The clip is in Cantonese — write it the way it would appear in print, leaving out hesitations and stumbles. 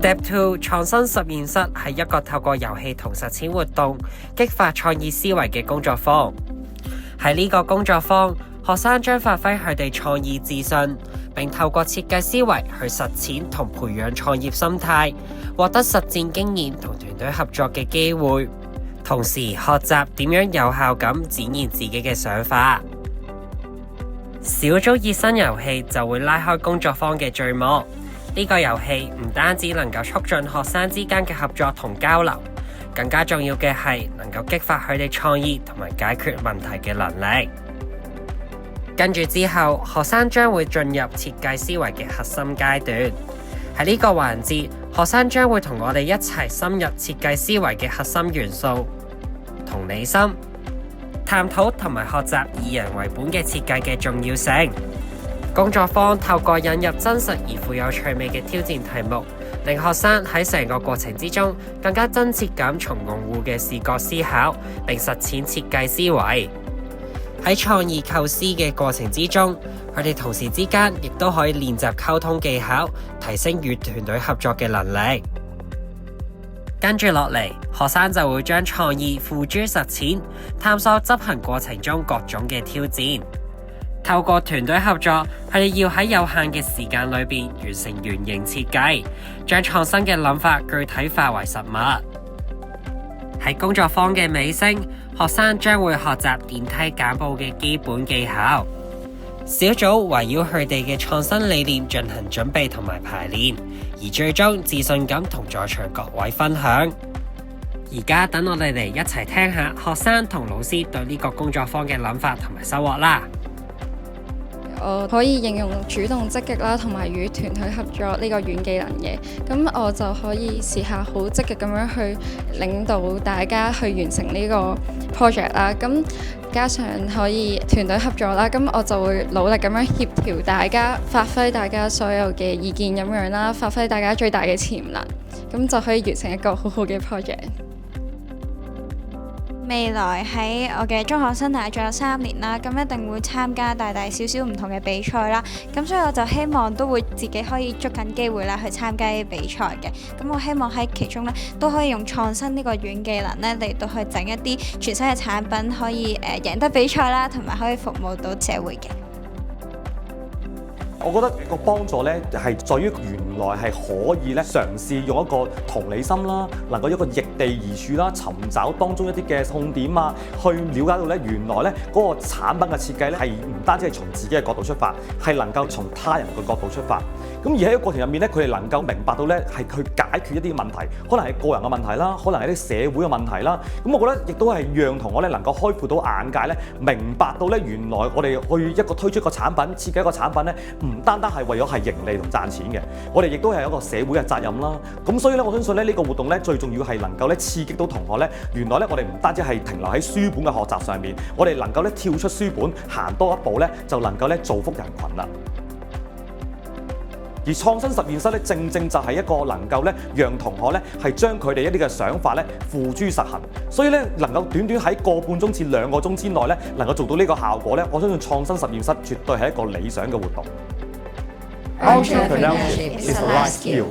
Step 2創新實驗室係一個透過遊戲同實踐活動激發創意思維嘅工作坊。喺呢個工作坊，學生將發揮佢哋創意自信，並透過設計思維去實踐同培養創業心態，獲得實戰經驗同團隊合作嘅機會，同時學習點樣有效咁展現自己嘅想法。小組熱身遊戲就會拉開工作坊嘅序幕。呢個遊戲唔單止能夠促進學生之間嘅合作同交流，更加重要嘅係能夠激發佢哋創意同埋解決問題嘅能力。跟住之後，學生將會進入設計思維嘅核心階段。喺呢個環節，學生將會同我哋一齊深入設計思維嘅核心元素——同理心，探討同埋學習以人為本嘅設計嘅重要性。工作坊透過引入真實而富有趣味嘅挑戰題目，令學生喺成個過程之中更加真切咁從用戶嘅視覺思考，並實踐設計思維。喺創意構思嘅過程之中，佢哋同事之間亦都可以練習溝通技巧，提升與團隊合作嘅能力。跟住落嚟，學生就會將創意付諸實踐，探索執行過程中各種嘅挑戰。透過團隊合作，佢哋要喺有限嘅時間裏邊完成原型設計，將創新嘅諗法具體化為實物。喺工作坊嘅尾聲，學生將會學習電梯簡報嘅基本技巧。小組圍繞佢哋嘅創新理念進行準備同埋排練，而最終自信咁同在場各位分享。而家等我哋嚟一齊聽下學生同老師對呢個工作坊嘅諗法同埋收穫啦。我可以應用主動積極啦，同埋與團隊合作呢個軟技能嘅，咁我就可以試下好積極咁樣去領導大家去完成呢個 project 啦。咁加上可以團隊合作啦，咁我就會努力咁樣協調大家，發揮大家所有嘅意見咁樣啦，發揮大家最大嘅潛能，咁就可以完成一個好好嘅 project。未來喺我嘅中學生涯仲有3年啦，咁一定會參加大大小小唔同嘅比賽啦，咁所以我就希望都會自己可以捉緊機會啦去參加啲比賽嘅，咁我希望喺其中咧都可以用創新呢個軟技能咧嚟到去整一啲全新嘅產品，可以贏得比賽啦，同埋可以服務到社會嘅。我覺得個幫助咧係在於原來係可以咧嘗試用一個同理心啦，能夠一個逆地而處啦，尋找當中一啲嘅痛點啊，去了解到咧原來咧嗰個產品嘅設計咧係唔單止係從自己嘅角度出發，係能夠從他人嘅角度出發。咁而喺個過程入面咧，佢哋能夠明白到咧係去解決一啲問題，可能係個人嘅問題啦，可能係啲社會嘅問題啦。咁我覺得亦都係讓同學咧能夠開闊到眼界咧，明白到咧原來我哋去一個推出一個產品，設計一個產品咧，唔單單係為咗係盈利同賺錢嘅，我哋亦都係一個社會嘅責任啦。咁所以咧，我相信咧呢個活動咧最重要係能夠咧刺激到同學咧，原來咧我哋唔單止係停留喺書本嘅學習上面，我哋能夠咧跳出書本，行多一步咧，就能夠咧造福人群啦。而創新實驗室咧，正正就係一個能夠咧，讓同學咧係將佢哋一啲嘅想法咧付諸實行，所以咧能夠短短喺個半鐘至2個鐘之內咧，能夠做到呢個效果咧，我相信創新實驗室絕對係一個理想嘅活動。Entrepreneurship is a life skill.